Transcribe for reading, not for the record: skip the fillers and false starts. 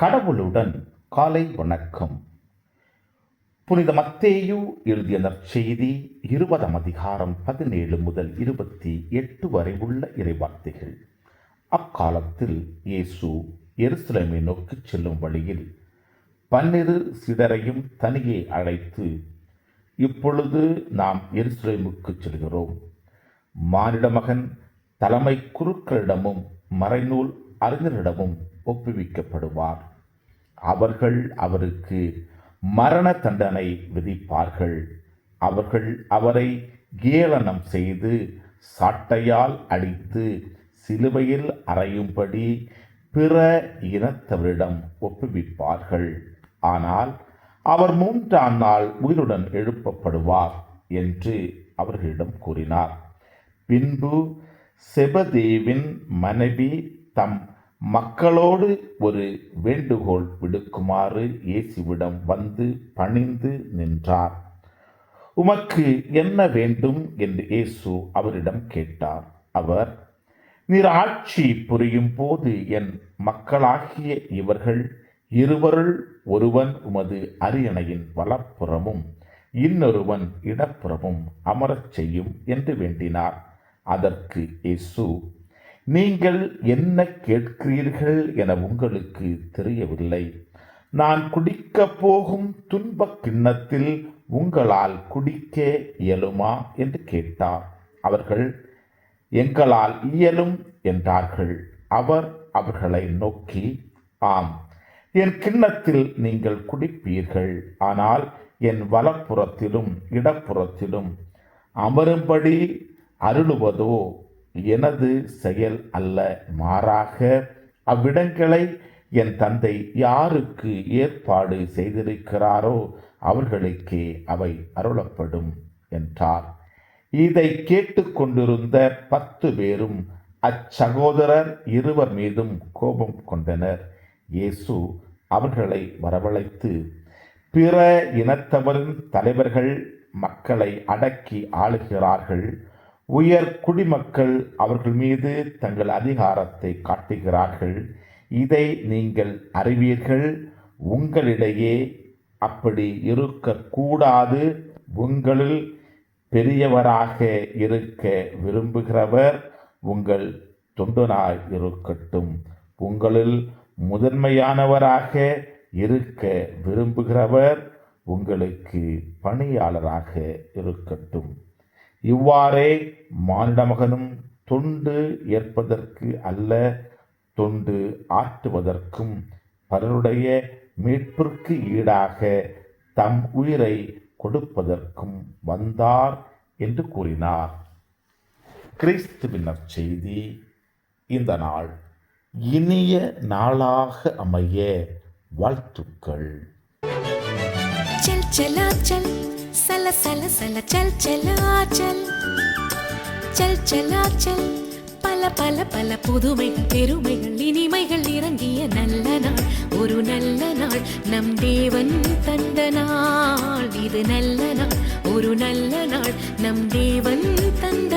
கடவுளுடன் காலை வணக்கம். புனித மத்தேயு எழுதிய நற்செய்தி 20 அதிகாரம் 17 முதல் 28 வரை உள்ள இறைவார்த்தைகள். அக்காலத்தில் இயேசு எருசலேமை நோக்கிச் செல்லும் வழியில் 12 சீடரையும் தனியே அழைத்து, இப்பொழுது நாம் எருசலேமுக்கு செல்கிறோம். மானிட மகன் தலைமை குருக்களிடமும் மறைநூல் அறிஞரிடமும் ஒப்புவிக்கப்படுவார். அவர்கள் அவருக்கு மரண தண்டனை விதிப்பார்கள். அவர்கள் அவரை ஏளனம் செய்து சாட்டையால் அடித்து சிலுவையில் அறையும்படி பிற இனத்தவரிடம் ஒப்புவிப்பார்கள். ஆனால் அவர் 3ஆம் நாள் உயிருடன் எழுப்பப்படுவார் என்று அவர்களிடம் கூறினார். பின்பு செபதேவின் மனைவி தம் மக்களோடு ஒரு வேண்டுகோள் விடுக்குமாறு இயேசுவிடம் வந்து பணிந்து நின்றார். உமக்கு என்ன வேண்டும் என்று இயேசு அவரிடம் கேட்டார். அவர், நீர் ஆட்சி புரியும் போது என் மக்களாகிய இவர்கள் இருவருள் ஒருவன் உமது அரியணையின் வலப்புறமும் இன்னொருவன் இடப்புறமும் அமரச் செய்யும் என்று வேண்டினார். அதற்கு இயேசு, நீங்கள் என்ன கேட்கிறீர்கள் என உங்களுக்கு தெரியவில்லை. நான் குடிக்கப் போகும் துன்பக் கிண்ணத்தில் உங்களால் குடிக்க இயலுமா என்று கேட்டார். அவர்கள், எங்களால் இயலும் என்றார்கள். அவர் அவர்களை நோக்கி, ஆம், என் கிண்ணத்தில் நீங்கள் குடிப்பீர்கள். ஆனால் என் வலப்புறத்திலும் இடப்புறத்திலும் அமரும்படி அருளுவதோ எனது செயல் அல்ல, மாறாக அவ்விடங்களை என் தந்தை யாருக்கு ஏற்பாடு செய்திருக்கிறாரோ அவர்களுக்கே அவை அருளப்படும் என்றார். இதை கேட்டுக்கொண்டிருந்த 10 பேரும் அச்சகோதரர் இருவர் மீதும் கோபம் கொண்டனர். இயேசு அவர்களை வரவழைத்து, பிற இனத்தவரின் தலைவர்கள் மக்களை அடக்கி ஆளுகிறார்கள். உயர் குடிமக்கள் அவர்கள் மீது தங்கள் அதிகாரத்தை காட்டுகிறார்கள். இதை நீங்கள் அறிவீர்கள். உங்களிடையே அப்படி இருக்கக்கூடாது. உங்களில் பெரியவராக இருக்க விரும்புகிறவர் உங்கள் தொண்டனாய் இருக்கட்டும். உங்களில் முதன்மையானவராக இருக்க விரும்புகிறவர் உங்களுக்கு பணியாளராக இருக்கட்டும். இவ்வாறே மானிட மகனும் தொண்டு ஏற்பதற்கு அல்ல, தொண்டு ஆற்றுவதற்கும் பலருடைய மீட்பிற்கு ஈடாக தம் உயிரை கொடுப்பதற்கும் வந்தார் என்று கூறினார். கிறிஸ்துவின் நற்செய்தி. இந்த நாள் இனிய நாளாக அமைய வாழ்த்துக்கள். चल चला चल सला सला सला चल चला चल चल चला चल பல பல பல புதுமைகள் பெருமைகள் இனிமைகள் இறங்கிய நல்ல நாள், ஒரு நல்ல நாள், நம் தேவன் தந்த நாள். இது நல்ல நாள், ஒரு நல்ல நாள், நம் தேவன் தந்த